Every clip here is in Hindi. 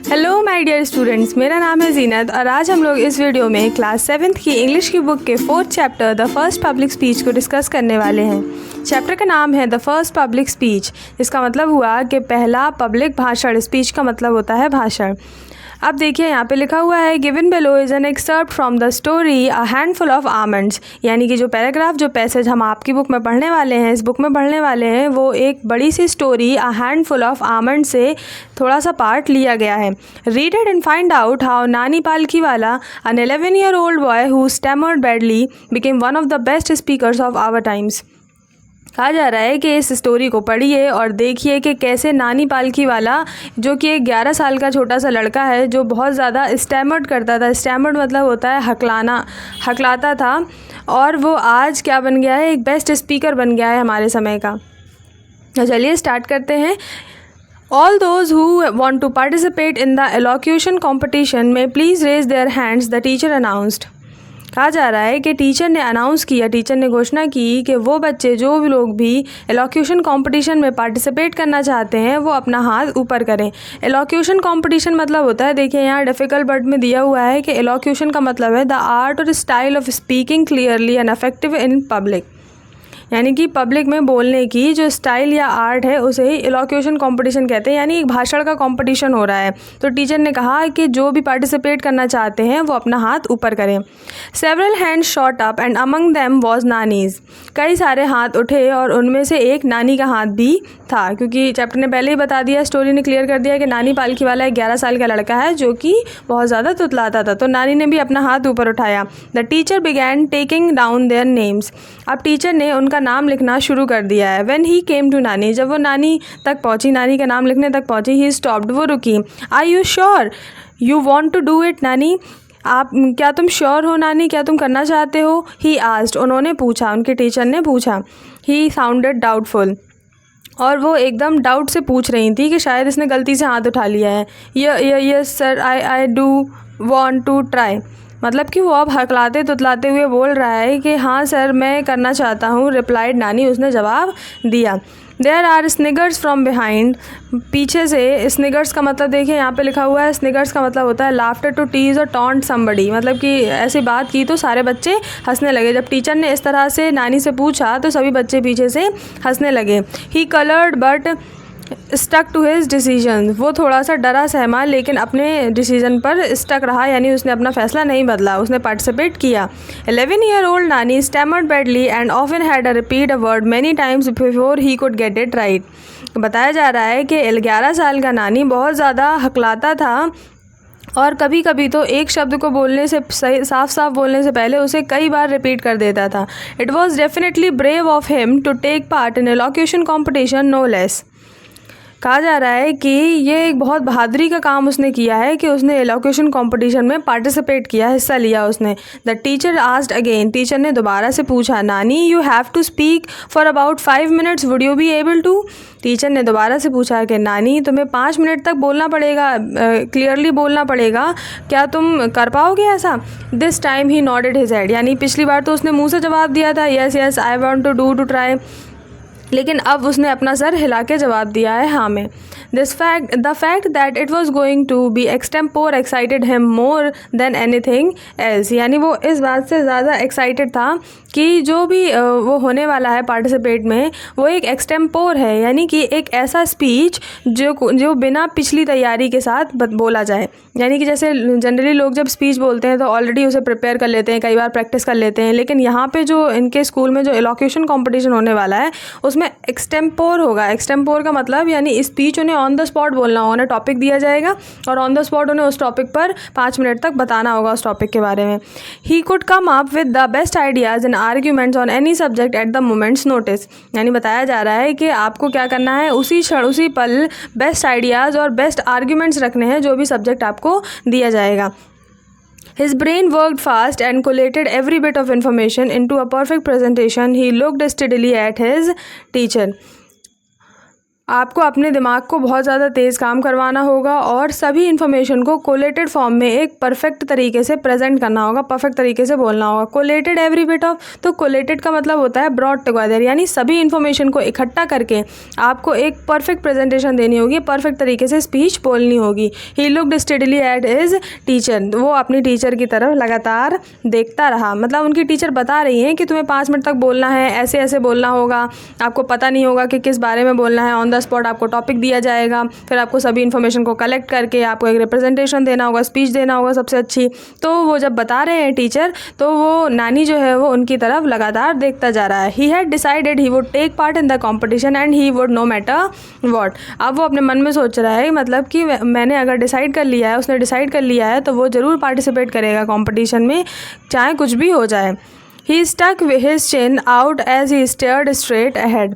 हेलो माय डियर स्टूडेंट्स, मेरा नाम है जीनत और आज हम लोग इस वीडियो में क्लास 7th की इंग्लिश की बुक के 4th chapter the first public speech को डिस्कस करने वाले हैं। चैप्टर का नाम है द फर्स्ट पब्लिक स्पीच, जिसका मतलब हुआ कि पहला पब्लिक भाषण। स्पीच का मतलब होता है भाषण। अब देखिए यहाँ पे लिखा हुआ है given below is an excerpt from the story a handful of almonds, यानी कि जो पैराग्राफ जो पैसेज हम आपकी बुक में पढ़ने वाले हैं, इस बुक में पढ़ने वाले हैं, वो एक बड़ी सी story a handful of almond से थोड़ा सा पार्ट लिया गया है। Read it and find out how Nani Palkhivala, an 11-year-old boy who stammered badly, became one of the best speakers of our times। कहा जा रहा है कि इस स्टोरी को पढ़िए और देखिए कि कैसे नानी पालकीवाला, जो कि एक 11 साल का छोटा सा लड़का है जो बहुत ज़्यादा स्टैमर्ड करता था। स्टैमर्ड मतलब होता है हकलाना, हकलाता था, और वो आज क्या बन गया है, एक बेस्ट स्पीकर बन गया है हमारे समय का। तो चलिए स्टार्ट करते हैं। All those who want to participate in the elocution competition may please raise their hands, the teacher announced। कहा जा रहा है कि टीचर ने अनाउंस किया, टीचर ने घोषणा की कि वो बच्चे जो भी लोग भी एलोक्यूशन कंपटीशन में पार्टिसिपेट करना चाहते हैं वो अपना हाथ ऊपर करें। एलोक्यूशन कंपटीशन मतलब होता है, देखिए यहाँ डिफ़िकल्ट वर्ड में दिया हुआ है कि एलोक्यूशन का मतलब है द आर्ट और style of speaking clearly and effective in public, यानी कि पब्लिक में बोलने की जो स्टाइल या आर्ट है उसे ही एलोक्यूशन कंपटीशन कहते हैं, यानी एक भाषण का कंपटीशन हो रहा है। तो टीचर ने कहा कि जो भी पार्टिसिपेट करना चाहते हैं वो अपना हाथ ऊपर करें। Several hands shot up and among them was nannies. कई सारे हाथ उठे और उनमें से एक नानी का हाथ भी था, क्योंकि चैप्टर ने पहले ही बता दिया, स्टोरी ने क्लियर कर दिया कि नानी पालकीवाला एक 11 साल का लड़का है जो कि बहुत ज़्यादा तुतलाता था। तो नानी ने भी अपना हाथ ऊपर उठाया। The teacher began taking down their names. अब टीचर ने उनका नाम लिखना शुरू कर दिया है। व्हेन ही केम टू नानी, जब वो नानी तक पहुंची, नानी का नाम लिखने तक पहुंची, ही स्टॉप्ड, वो रुकी। Are you sure you want to do it Nani, आप क्या तुम श्योर हो नानी, क्या तुम करना चाहते हो? ही आस्क्ड, उन्होंने पूछा, उनके टीचर ने पूछा। ही साउंडेड डाउटफुल, और वो एकदम डाउट से पूछ रही थी कि शायद इसने गलती से हाथ उठा लिया है। Yes sir, I do want to try, मतलब कि वो अब हकलाते तुतलाते हुए बोल रहा है कि हाँ सर मैं करना चाहता हूँ। रिप्लाइड नानी, उसने जवाब दिया। देयर आर स्निगर्स फ्रॉम बिहाइंड, पीछे से। स्निगर्स का मतलब देखिए यहाँ पे लिखा हुआ है, स्निगर्स का मतलब होता है लाफ्टर टू टीज और टॉन्ट समबडी, मतलब कि ऐसी बात की तो सारे बच्चे हंसने लगे। जब टीचर ने इस तरह से नानी से पूछा तो सभी बच्चे पीछे से हंसने लगे। He coloured but stuck to his decision, वो थोड़ा सा डरा सहमा लेकिन अपने डिसीजन पर स्टक रहा, यानी उसने अपना फैसला नहीं बदला, उसने पार्टिसिपेट किया। 11-year-old नानी stammered badly and often had a repeat a word many times before he could get it right. बताया जा रहा है कि 11 साल का नानी बहुत ज़्यादा हकलाता था और कभी कभी तो एक शब्द को बोलने से साफ साफ बोलने से पहले उसे कई बार रिपीट कर देता था। It was definitely brave of him to take part in elocution competition, no less. कहा जा रहा है कि ये एक बहुत बहादुरी का काम उसने किया है कि उसने एलोक्यूशन कंपटीशन में पार्टिसिपेट किया, हिस्सा लिया उसने। The teacher asked again, teacher ने दोबारा से पूछा, Nani you have to speak for about 5 minutes, would you be able to? Teacher ने दोबारा से पूछा कि नानी तुम्हें 5 मिनट तक बोलना पड़ेगा, क्लियरली बोलना पड़ेगा, क्या तुम कर पाओगे ऐसा? This time he nodded his head, यानी पिछली बार तो उसने मुँह से जवाब दिया था, yes yes I want to do to try, लेकिन अब उसने अपना सर हिला के जवाब दिया है हाँ में। The fact that it was going to be extempore excited him more than anything else, यानी वो इस बात से ज़्यादा एक्साइटेड था कि जो भी वो होने वाला है पार्टिसिपेट में वो एक एक्सटेम्पोर है, यानी कि एक ऐसा स्पीच जो बिना पिछली तैयारी के साथ बोला जाए। यानी कि जैसे जनरली लोग जब स्पीच बोलते हैं तो ऑलरेडी उसे प्रिपेयर कर लेते हैं, कई बार प्रैक्टिस कर लेते हैं, लेकिन यहाँ पे जो इनके स्कूल में जो एलोक्यूशन कंपटीशन होने वाला है उसमें एक्सटेम्पोर होगा। एक्सटेम्पोर का मतलब यानी स्पीच उन्हें ऑन द स्पॉट बोलना होगा, उन्हें टॉपिक दिया जाएगा और ऑन द स्पॉट उन्हें उस टॉपिक पर 5 मिनट तक बताना होगा उस टॉपिक के बारे में। He could come up with the best ideas and arguments on any subject at the moments notice, यानी बताया जा रहा है कि आपको क्या करना है, उसी क्षण उसी पल बेस्ट आइडियाज़ और बेस्ट आर्ग्यूमेंट्स रखने हैं जो भी सब्जेक्ट आपको दिया जाएगा। His brain worked fast and collated every bit of information into a perfect presentation. He looked steadily at his teacher. आपको अपने दिमाग को बहुत ज़्यादा तेज़ काम करवाना होगा और सभी इन्फॉर्मेशन को कोलेटेड फॉर्म में एक परफेक्ट तरीके से प्रेजेंट करना होगा, परफेक्ट तरीके से बोलना होगा। कोलेटेड एवरी बिट ऑफ, तो कोलेटेड का मतलब होता है ब्रॉड टुगेदर, यानी सभी इन्फॉर्मेशन को इकट्ठा करके आपको एक परफेक्ट प्रेजेंटेशन देनी होगी, परफेक्ट तरीके से स्पीच बोलनी होगी। He looked steadily at his teacher, वो अपनी टीचर की तरफ लगातार देखता रहा। मतलब उनकी टीचर बता रही हैं कि तुम्हें 5 मिनट तक बोलना है, ऐसे ऐसे बोलना होगा, आपको पता नहीं होगा कि किस बारे में बोलना है। ऑन द स्पॉट आपको टॉपिक दिया जाएगा, फिर आपको सभी इन्फॉर्मेशन को कलेक्ट करके आपको एक रिप्रेजेंटेशन देना होगा, स्पीच देना होगा सबसे अच्छी। तो वो जब बता रहे हैं टीचर, तो वो नानी जो है वो उनकी तरफ लगातार देखता जा रहा है। He had decided he would take part in the competition and he would no matter what. अब वो अपने मन में सोच रहा है, मतलब कि मैंने अगर डिसाइड कर लिया है, उसने डिसाइड कर लिया है, तो वो ज़रूर पार्टिसिपेट करेगा कॉम्पिटिशन में, चाहे कुछ भी हो जाए। He stuck his chin out as he stared straight ahead,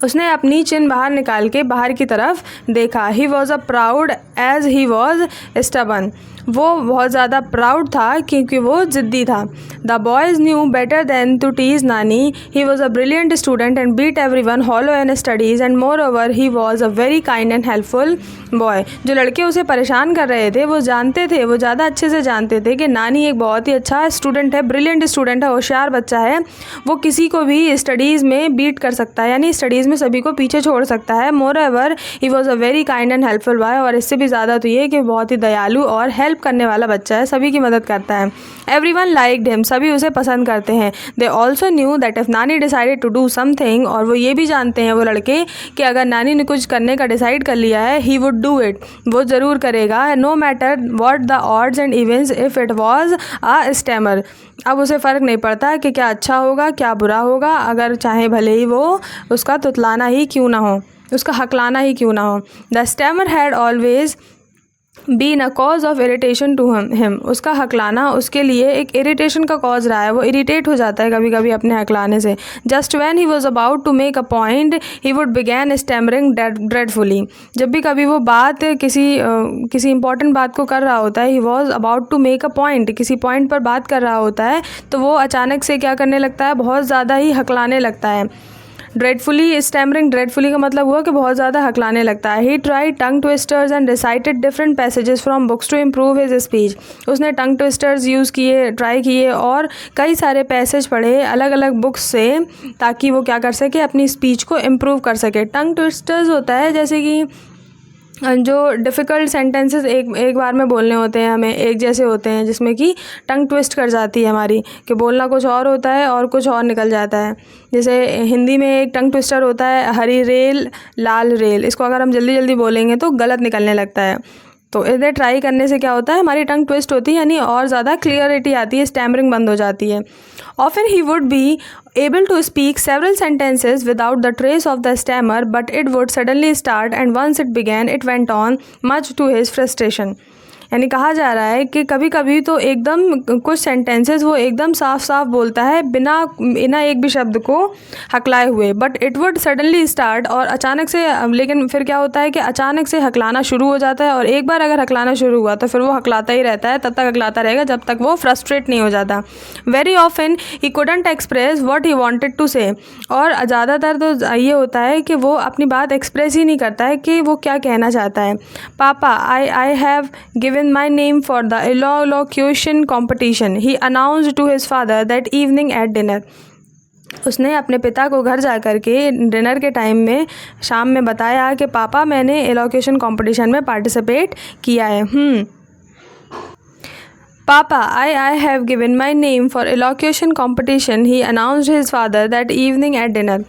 उसने अपनी चिन बाहर निकाल के बाहर की तरफ देखा। He was a proud as he was stubborn, वो बहुत ज़्यादा प्राउड था क्योंकि वो ज़िद्दी था। The boys knew better than to tease Nani, he was a brilliant student and beat everyone hollow in studies and moreover he was a very kind and helpful boy. जो लड़के उसे परेशान कर रहे थे वो जानते थे, वो ज़्यादा अच्छे से जानते थे कि नानी एक बहुत ही अच्छा स्टूडेंट है, ब्रिलियंट स्टूडेंट है, होशियार बच्चा है, वो किसी को भी स्टडीज़ में बीट कर सकता है, यानी स्टडीज़ में सभी को पीछे छोड़ सकता है। Moreover he was a very kind and helpful boy, और इससे भी ज़्यादा तो ये कि बहुत ही दयालु और हेल्प करने वाला बच्चा है, सभी की मदद करता है। एवरीवन लाइक्ड हिम, सभी उसे पसंद करते हैं। They also knew that if नानी डिसाइडेड टू डू समथिंग, और वो ये भी जानते हैं वो लड़के कि अगर नानी ने कुछ करने का डिसाइड कर लिया है, ही वुड डू इट, वो ज़रूर करेगा, no matter what the odds and events if it was a stammer. अब उसे फ़र्क नहीं पड़ता कि क्या अच्छा होगा क्या बुरा होगा, अगर चाहे भले ही वो उसका तुतलाना ही क्यों ना हो, उसका हकलाना ही क्यों ना हो। The stammer had always been a cause of irritation to him, उसका हकलाना उसके लिए एक इरिटेशन का कॉज रहा है, वो इरिटेट हो जाता है कभी कभी अपने हकलाने से। Just when he was about to make a point he would begin stammering dreadfully, जब भी कभी वो बात किसी इंपॉर्टेंट बात को कर रहा होता है, he was about to make a point, किसी पॉइंट पर बात कर रहा होता है, तो वो अचानक से क्या करने लगता है, बहुत ज़्यादा ही हकलाने लगता है। ड्रेडफुली, स्टैमरिंग ड्रेडफुली का मतलब हुआ कि बहुत ज़्यादा हकलाने लगता है। He try tongue twisters and recited different passages from books to improve his speech, उसने टंग ट्विस्टर्स यूज़ किए, ट्राई किए और कई सारे पैसेज पढ़े अलग अलग बुक्स से, ताकि वो क्या कर सके, अपनी स्पीच को इम्प्रूव कर सके। टंग ट्विस्टर्स होता है जैसे कि जो डिफ़िकल्ट सेंटेंसेस एक बार में बोलने होते हैं, हमें एक जैसे होते हैं, जिसमें कि टंग ट्विस्ट कर जाती है हमारी, कि बोलना कुछ और होता है और कुछ और निकल जाता है। जैसे हिंदी में एक टंग ट्विस्टर होता है, हरी रेल लाल रेल, इसको अगर हम जल्दी जल्दी बोलेंगे तो गलत निकलने लगता है। तो इधर ट्राई करने से क्या होता है, हमारी टंग ट्विस्ट होती है, यानी और ज़्यादा क्लियरिटी आती है, स्टैमरिंग बंद हो जाती है। Often he would be able to speak several sentences without the trace of the stammer, but it would suddenly start, and once it began, it went on, much to his frustration. यानी कहा जा रहा है कि कभी कभी तो एकदम कुछ सेंटेंसेस वो एकदम साफ साफ बोलता है बिना एक भी शब्द को हकलाए हुए, but it would suddenly start, और अचानक से, लेकिन फिर क्या होता है कि अचानक से हकलाना शुरू हो जाता है, और एक बार अगर हकलाना शुरू हुआ तो फिर वो हकलाता ही रहता है, तब तक हकलाता रहेगा जब तक वो फ्रस्ट्रेट नहीं हो जाता। Very often he couldn't express what he wanted to say, और ज़्यादातर तो ये होता है कि वो अपनी बात एक्सप्रेस ही नहीं करता है कि वो क्या कहना चाहता है। पापा, I have given my name for the elocution competition, he announced to his father that evening at dinner. उसने अपने पिता को घर जा कर के डिनर के टाइम में, शाम में बताया कि पापा मैंने एलोकेशन कंपटीशन में पार्टिसिपेट किया है। पापा, I have given my name for elocution competition, he announced his father that evening at dinner.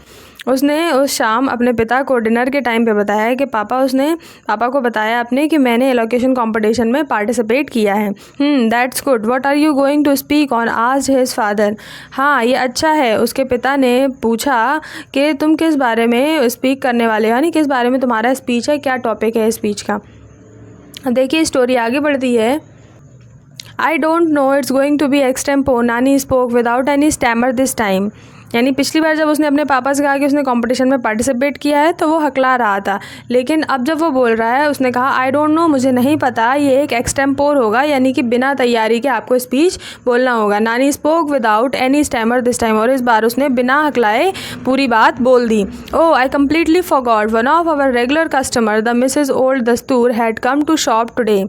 उसने उस शाम अपने पिता को डिनर के टाइम पे बताया कि पापा को बताया अपने कि मैंने एलोकेशन कंपटीशन में पार्टिसिपेट किया है। That's good, what are you going to speak on, asked his father. हाँ, ये अच्छा है, उसके पिता ने पूछा कि तुम किस बारे में स्पीक करने वाले हो, यानी किस बारे में तुम्हारा स्पीच है, क्या टॉपिक है स्पीच का। देखिए स्टोरी आगे बढ़ती है। I don't know, it's going to be extempo, Nani spoke without any stammer this time. यानी पिछली बार जब उसने अपने पापा से कहा कि उसने कंपटीशन में पार्टिसिपेट किया है तो वो हकला रहा था, लेकिन अब जब वो बोल रहा है उसने कहा आई डोंट नो, मुझे नहीं पता, ये एक एक्सटेम्पोर होगा, यानी कि बिना तैयारी के आपको स्पीच बोलना होगा। Nani spoke without any stammer this time, और इस बार उसने बिना हकलाए पूरी बात बोल दी। Oh I completely forgot, one of our regular customer the Mrs old Dastur had come to shop today.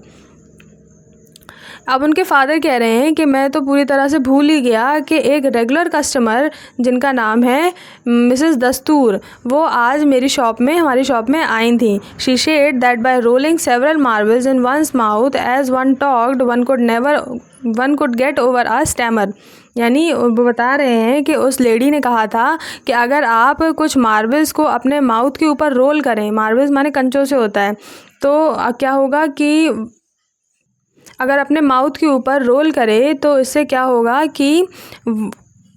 अब उनके फादर कह रहे हैं कि मैं तो पूरी तरह से भूल ही गया कि एक रेगुलर कस्टमर जिनका नाम है मिसेस दस्तूर, वो आज मेरी शॉप में, हमारी शॉप में आई थी। She said that by rolling several marbles in one's mouth as one talked one could get over a stammer. यानी वो बता रहे हैं कि उस लेडी ने कहा था कि अगर आप कुछ मार्बल्स को अपने माउथ के ऊपर रोल करें, मार्बल्स माने कंचों से होता है, तो क्या होगा कि अगर अपने माउथ के ऊपर रोल करे तो इससे क्या होगा कि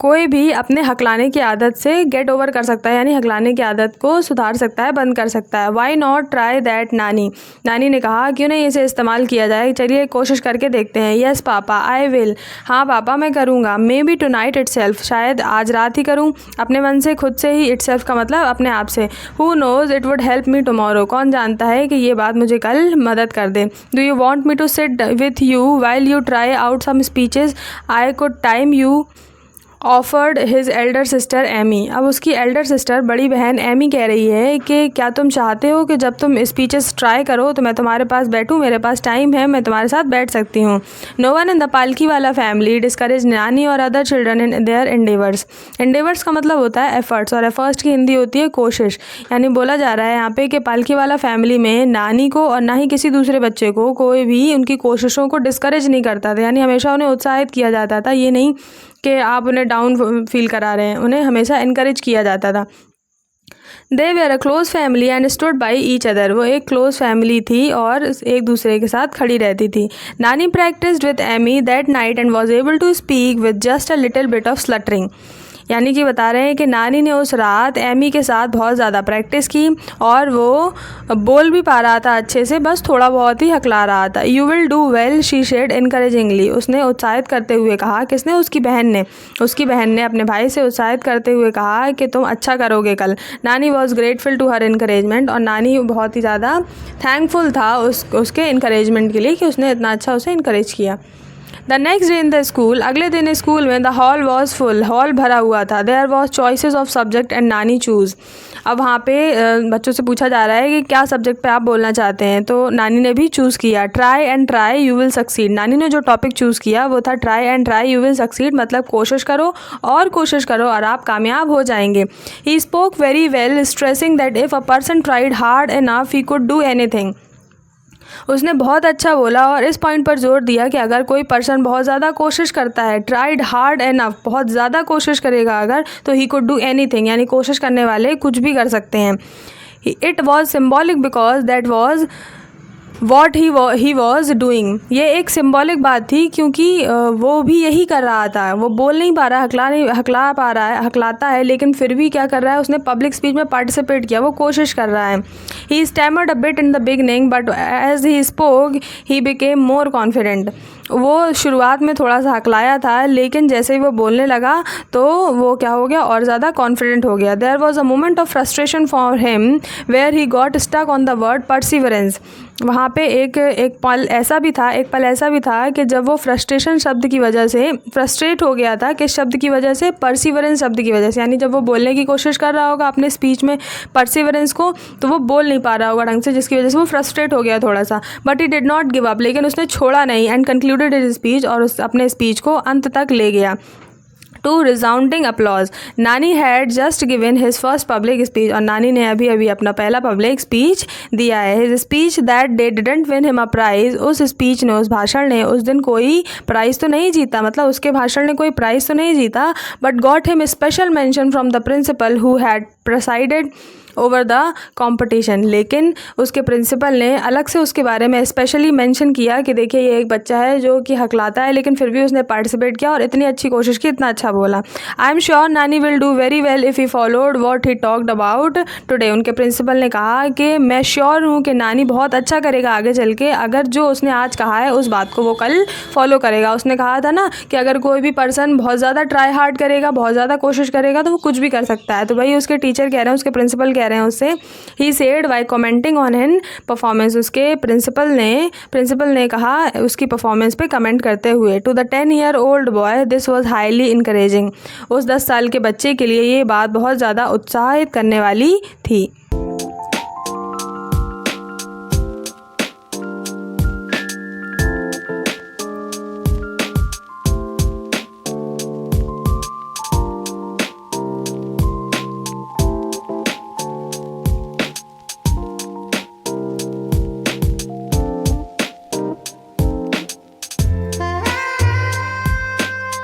कोई भी अपने हकलाने की आदत से गेट ओवर कर सकता है, यानी हकलाने की आदत को सुधार सकता है, बंद कर सकता है। वाई नॉट ट्राई दैट नानी, नानी ने कहा क्यों नहीं इसे इस्तेमाल किया जाए, चलिए कोशिश करके देखते हैं। यस पापा आई विल, हाँ पापा मैं करूँगा। Maybe tonight itself, शायद आज रात ही करूँ, अपने मन से, खुद से ही, इटसेल्फ का मतलब अपने आप से। Who knows it would help me tomorrow, कौन जानता है कि ये बात मुझे कल मदद कर दे। Do you want me to sit with you while you try out some speeches, I could time you offered his elder sister Amy. अब उसकी एल्डर सिस्टर, बड़ी बहन एमी कह रही है कि क्या तुम चाहते हो कि जब तुम स्पीचेस ट्राई करो तो मैं तुम्हारे पास बैठूं, मेरे पास टाइम है, मैं तुम्हारे साथ बैठ सकती हूँ। नो वन इन द पालकी वाला फैमिली डिस्करेज नानी और other children in their endeavours. Endeavours का मतलब होता है एफर्ट्स, और एफर्ट्स की हिंदी होती है कोशिश। यानी बोला जा रहा है यहाँ पे कि पालकी वाला फैमिली में नानी को और ना ही किसी दूसरे बच्चे को कोई भी उनकी कोशिशों को डिस्करेज नहीं करता था, यानी हमेशा उन्हें उत्साहित किया जाता था। ये नहीं कि आप उन्हें डाउन फील करा रहे हैं, उन्हें हमेशा इनकरेज किया जाता था। They were a close family and stood by each other, वो एक क्लोज फैमिली थी और एक दूसरे के साथ खड़ी रहती थी। Nani practised with Amy that night and was able to speak with just a little bit of stuttering. यानी कि बता रहे हैं कि नानी ने उस रात एमी के साथ बहुत ज़्यादा प्रैक्टिस की और वो बोल भी पा रहा था अच्छे से, बस थोड़ा बहुत ही हकला रहा था। You will do well she said encouragingly, उसने उत्साहित करते हुए कहा। किसने? उसकी बहन ने अपने भाई से उत्साहित करते हुए कहा कि तुम अच्छा करोगे कल। Nani was grateful to her encouragement, और नानी बहुत ही ज़्यादा थैंकफुल था उसके इनकरेजमेंट के लिए कि उसने इतना अच्छा उसे इनकरेज किया। The next day in the school, अगले दिन स्कूल में the hall was full, hall भरा हुआ था। There was choices of subject and Nani choose. अब वहाँ पे बच्चों से पूछा जा रहा है कि क्या सब्जेक्ट पे आप बोलना चाहते हैं, तो नानी ने भी चूज़ किया try and try you will succeed. नानी ने जो टॉपिक चूज़ किया वो था try and try you will succeed, मतलब कोशिश करो और आप कामयाब हो जाएंगे। He spoke very well stressing that if a person tried hard enough he could do anything. उसने बहुत अच्छा बोला और इस पॉइंट पर जोर दिया कि अगर कोई पर्सन बहुत ज़्यादा कोशिश करता है, ट्राइड हार्ड एनफ, बहुत ज़्यादा कोशिश करेगा अगर, तो ही कुड डू एनीथिंग, यानी कोशिश करने वाले कुछ भी कर सकते हैं। It was symbolic because that was what he was doing. ये एक सिम्बॉलिक बात थी क्योंकि वो भी यही कर रहा था। वो बोल नहीं पा रहा, हकलाता है, लेकिन फिर भी क्या कर रहा है, उसने पब्लिक स्पीच में पार्टिसिपेट किया, वो कोशिश कर रहा है। He stammered a bit in the beginning but as he spoke he became more confident. वो शुरुआत में थोड़ा सा हकलाया था, लेकिन जैसे ही वो बोलने लगा तो वो क्या हो गया, और ज़्यादा कॉन्फिडेंट हो गया। There was a moment of frustration for him where he got stuck on the word perseverance. वहाँ पे एक पल ऐसा भी था कि जब वो फ्रस्ट्रेशन शब्द की वजह से फ्रस्ट्रेट हो गया था, किस शब्द की वजह से? परसिवरेंस शब्द की वजह से। यानी जब वो बोलने की कोशिश कर रहा होगा अपने स्पीच में परसिवरेंस को, तो वो बोल नहीं पा रहा होगा ढंग से, जिसकी वजह से वो फ्रस्ट्रेट हो गया थोड़ा सा। But he did not give up, लेकिन उसने छोड़ा नहीं, एंड कंक्लूडेड हिज स्पीच, और अपने स्पीच को अंत तक ले गया। To resounding applause. Nani had just given his first public speech, और नानी ने अभी अभी अपना पहला पब्लिक स्पीच दिया है। His speech that day didn't win him a prize, उस स्पीच ने, उस भाषण ने उस दिन कोई प्राइज़ तो नहीं जीता, मतलब उसके भाषण ने कोई प्राइज़ तो नहीं जीता, but got him special mention from the principal who had presided over the competition. लेकिन उसके प्रिंसिपल ने अलग से उसके बारे में स्पेशली मेंशन किया कि देखिए ये एक बच्चा है जो कि हकलाता है, लेकिन फिर भी उसने पार्टिसिपेट किया और इतनी अच्छी कोशिश की, इतना अच्छा बोला। आई एम श्योर नानी will do very well if he followed what he talked about today. उनके प्रिंसिपल ने कहा कि मैं श्योर हूँ कि नानी बहुत अच्छा करेगा आगे चल के, अगर जो उसने आज कहा है उस बात को वो कल फॉलो करेगा। उसने कहा था ना कि अगर कोई भी पर्सन बहुत ज़्यादा ट्राई हार्ड करेगा, बहुत ज़्यादा कोशिश करेगा तो वो कुछ भी कर सकता है। तो भाई उसके टीचर कह रहे हैं, उसके प्रिंसिपल कह रहे हैं उससे, he said while commenting on his performance. उसके प्रिंसिपल ने कहा उसकी परफॉर्मेंस पे कमेंट करते हुए, to the 10-year-old boy this was highly encouraging. उस 10 साल के बच्चे के लिए ये बात बहुत ज़्यादा उत्साहित करने वाली थी।